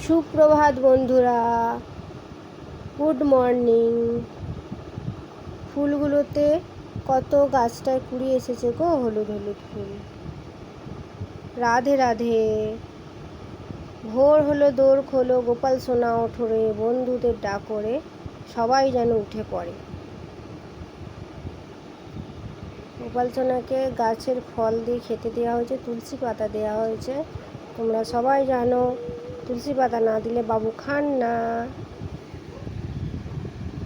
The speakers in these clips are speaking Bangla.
সুপ্রভাত বন্ধুরা, গুড মর্নিং। ফুলগুলোতে কত গাছটায় কুড়ি এসেছে গো, হলুদ হলুদ ফুল। রাধে রাধে। ভোর হলো, দোর খোলো, গোপাল সোনা ওঠরে, বন্ধুদের ডাক করে সবাই যেন উঠে পড়ে। গোপাল সোনাকে গাছের ফল দিয়ে খেতে দেওয়া হয়েছে, তুলসী পাতা দেওয়া হয়েছে। তোমরা সবাই জানো তুলসী পাতা না দিলে বাবু খান না।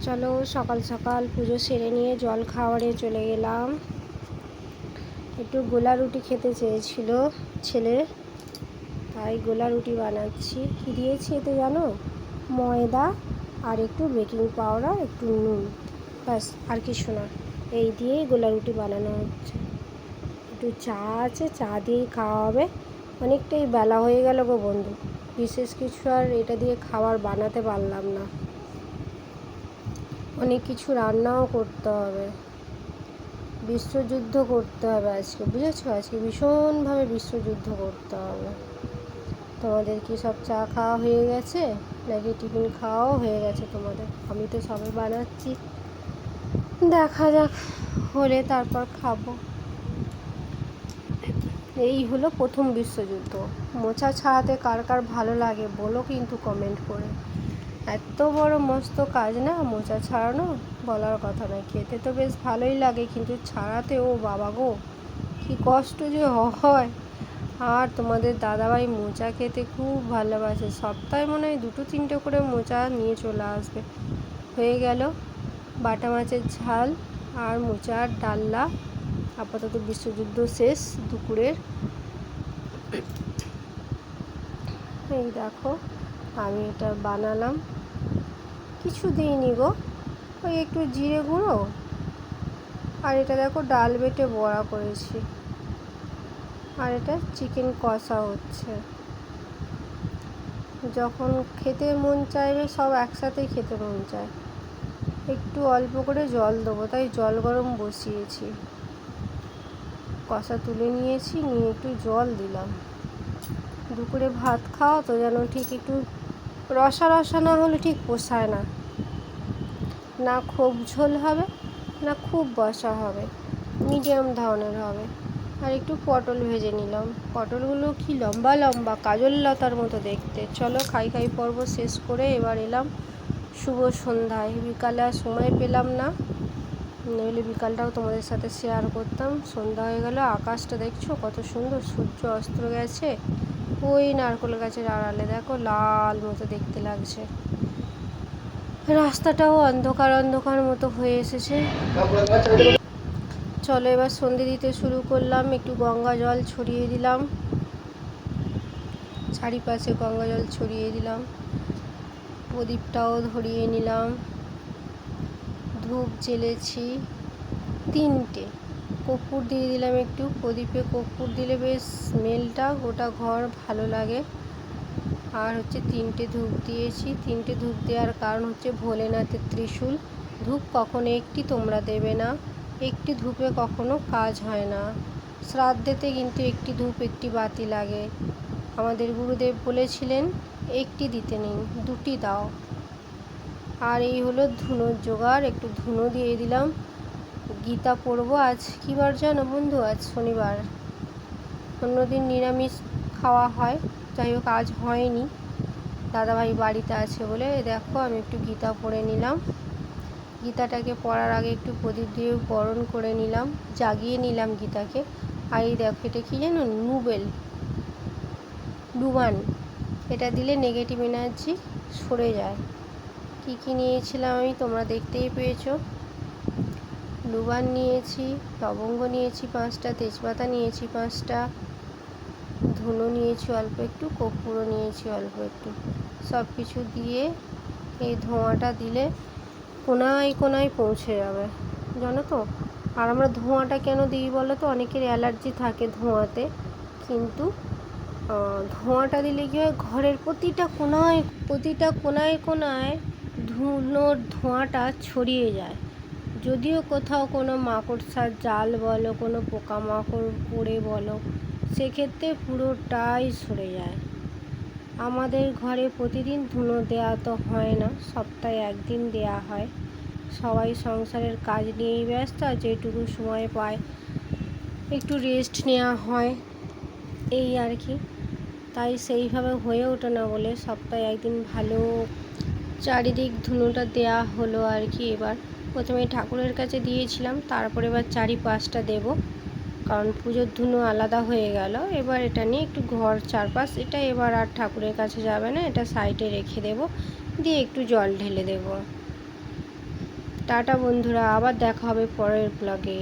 চলো সকাল সকাল পুজো সেরে নিয়ে জল খাওয়ারে চলে গেলাম। একটু গোলা রুটি খেতে চেয়েছিল ছেলে, তাই গোলা রুটি বানাচ্ছি। কী দিয়েছি এতে জানো? ময়দা আর একটু বেকিং পাউডার, একটু নুন, ব্যাস, আর কিছু না। এই দিয়েই গোলা রুটি বানানো হচ্ছে। একটু চা আছে, চা দিয়েই খাওয়া হবে। অনেকটাই বেলা হয়ে গেল গো বন্ধু, বিশেষ কিছু আর এটা দিয়ে খাবার বানাতে পারলাম না। অনেক কিছু রান্নাও করতে হবে, বিশ্বযুদ্ধ করতে হবে আজকে, বুঝেছো? আজকে ভীষণভাবে বিশ্বযুদ্ধ করতে হবে। তোমাদের কি সব চা খাওয়া হয়ে গেছে নাকি টিফিন খাওয়াও হয়ে গেছে তোমাদের? আমি তো সবে বানাচ্ছি, দেখা যাক, হলে তারপর খাবো। এই হলো প্রথম বিশ্বযুদ্ধ। মোচা ছাড়াতে কার কার ভালো লাগে বলো কিন্তু কমেন্ট করে। এত বড় মস্ত কাজ না মোচা ছাড়ানো, বলার কথা নয়। খেতে তো বেশ ভালোই লাগে, কিন্তু ছাড়াতে ও বাবা গো, কী কষ্ট যে হয়। আর তোমাদের দাদাভাই মোচা খেতে খুব ভালোবাসে, সপ্তাহে মনে হয় 2-3টে করে মোচা নিয়ে চলে আসবে। হয়ে গেল বাটা মাছের ঝাল আর মোচার ডালনা। আপাতত বিশ্বযুদ্ধ শেষ দুপুরের। এই দেখো আমি এটা বানালাম, কিছু দিইনি গো, ওই একটু জিরে গুঁড়ো আর এটা দেখো ডাল বেটে বড়া করেছি, আর এটা চিকেন কষা হচ্ছে। যখন খেতে মন চাইবে সব একসাথেই খেতে মন চায়। একটু অল্প করে জল দেবো, তাই জল গরম বসিয়েছি। কষা তুলে নিয়েছি, নিয়ে একটু জল দিলাম। দুপুরে ভাত খাওয়া তো যেন ঠিক একটু রসা রসা না হলে ঠিক পোষায় না, না খুব ঝোল হবে না খুব বসা হবে, মিডিয়াম ধরনের হবে। আর একটু পটল ভেজে নিলাম। পটলগুলো কি লম্বা লম্বা, কাজল লতার মতো দেখতে। চলো খাই খাই পর্ব শেষ করে এবার এলাম শুভ সন্ধ্যায়। বিকালে আর সময় পেলাম না, নইলে বিকালটাও তোমাদের সাথে শেয়ার করতাম। সন্ধ্যা হয়ে গেল, আকাশটা দেখছো কত সুন্দর, সূর্য অস্ত গেছে। ওই নারকেল গাছের আড়ালে দেখো লাল মতো দেখতে লাগছে, রাস্তাটাও অন্ধকার অন্ধকার মতো হয়ে এসেছে। চলো এবার সন্ধে দিতে শুরু করলাম। একটু গঙ্গা জল ছড়িয়ে দিলাম, চারিপাশে গঙ্গা জল ছড়িয়ে দিলাম। প্রদীপটাও ধরিয়ে নিলাম। ধূপ জ্বেলেছি 3টে, কর্পূর দিয়ে দিলাম একটু। প্রদীপে কর্পূর দিলে বেশ স্মেলটা গোটা ঘর ভালো লাগে। আর হচ্ছে 3টে ধূপ দিয়েছি। 3টে ধূপ দেওয়ার কারণ হচ্ছে ভোলেনাথের ত্রিশূল। ধূপ কখনো একটি তোমরা দেবে না, একটি ধূপে কখনো কাজ হয় না। শ্রাদ্ধেতে কিন্তু একটি ধূপ একটি বাতি লাগে। আমাদের গুরুদেব বলেছিলেন একটি দিতে নেই, 2টি দাও। আর এই হলো ধুনোর জোগাড়, একটু ধুনো দিয়ে দিলাম। গীতা পড়বো। আজ কী বার জানো বন্ধু? আজ শনিবার। অন্যদিন নিরামিষ খাওয়া হয়, যাই হোক আজ হয়নি, দাদাভাই বাড়িতে আছে বলে। দেখো আমি একটু গীতা পড়ে নিলাম। গীতাটাকে পড়ার আগে একটু প্রদীপ দিয়ে বরণ করে নিলাম, জাগিয়ে নিলাম গীতাকে। আর এই দেখো এটা কী জানো? লুবান। এটা দিলে নেগেটিভ এনার্জি সরে যায়। কী কী নিয়েছিলাম আমি তোমরা দেখতেই পেয়েছো। লুবান নিয়েছি, লবঙ্গ নিয়েছি 5টা, তেজপাতা নিয়েছি 5টা, ধুনো নিয়েছি অল্প একটু, কর্পূরও নিয়েছি অল্প একটু। সব কিছু দিয়ে এই ধোঁয়াটা দিলে কোনায় কোনায় পৌঁছে যাবে, জানো তো। আর আমরা ধোঁয়াটা কেন দিই বলো তো? অনেকের অ্যালার্জি থাকে ধোঁয়াতে, কিন্তু ধোঁয়াটা দিলে কী হয়, ঘরের প্রতিটা কোনায় কোনায় ধুনোর ধোঁয়াটা ছড়িয়ে যায়। যদিও কোথাও কোনো মাকড়সার জাল বলো, কোনো পোকামাকড় পড়ে বলো, সেক্ষেত্রে পুরোটাই সরে যায়। আমাদের ঘরে প্রতিদিন ধুনো দেওয়া তো হয় না, সপ্তাহে একদিন দেওয়া হয়। সবাই সংসারের কাজ নিয়েই ব্যস্ত, আর যেটুকু সময় পায় একটু রেস্ট নেওয়া হয়, এই আর কি। তাই সেইভাবে হয়ে ওঠে না বলে সপ্তাহে একদিন ভালো চারিদিক ধুনোটা দেয়া হলো আর কি। এবার প্রথমে ঠাকুরের কাছে দিয়েছিলাম, তারপরে এবার চারিপাশটা দেব, কারণ পুজোর ধুনো আলাদা হয়ে গেল। এবার এটা নিয়ে একটু ঘর চারপাশ, এটা এবার আর ঠাকুরের কাছে যাবে না, এটা সাইডে রেখে দেব, দিয়ে একটু জল ঢেলে দেব। টাটা বন্ধুরা, আবার দেখা হবে পরের ব্লগে।